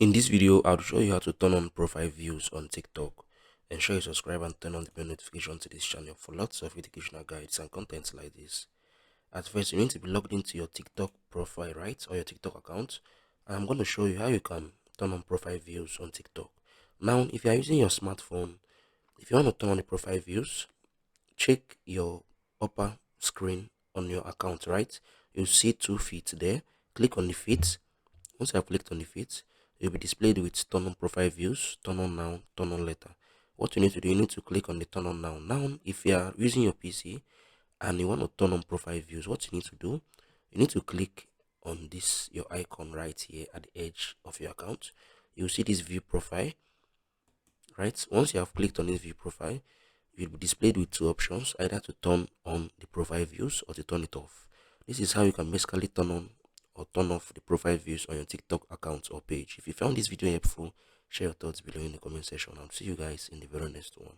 In this video, I'll show you how to turn on profile views on TikTok. Ensure you subscribe and turn on the bell notification to this channel for lots of educational guides and content like this. At first, you need to be logged into your TikTok profile, right, or your TikTok account. And I'm going to show you how you can turn on profile views on TikTok. Now, if you are using your smartphone, if you want to turn on the profile views, check your upper screen on your account, right? You'll see two feet there. Click on the feet. Once you have clicked on the feet, you'll be displayed with turn on profile views, turn on now, turn on later. What you need to do, you need to click on the turn on now. Now, if you are using your PC and you want to turn on profile views, what you need to do, you need to click on this, your icon right here at the edge of your account. You'll see this view profile, right? Once you have clicked on this view profile, you'll be displayed with two options, either to turn on the profile views or to turn it off. This is how you can basically turn on or turn off the profile views on your TikTok account or page. If you found this video helpful, share your thoughts below in the comment section. I'll see you guys in the very next one.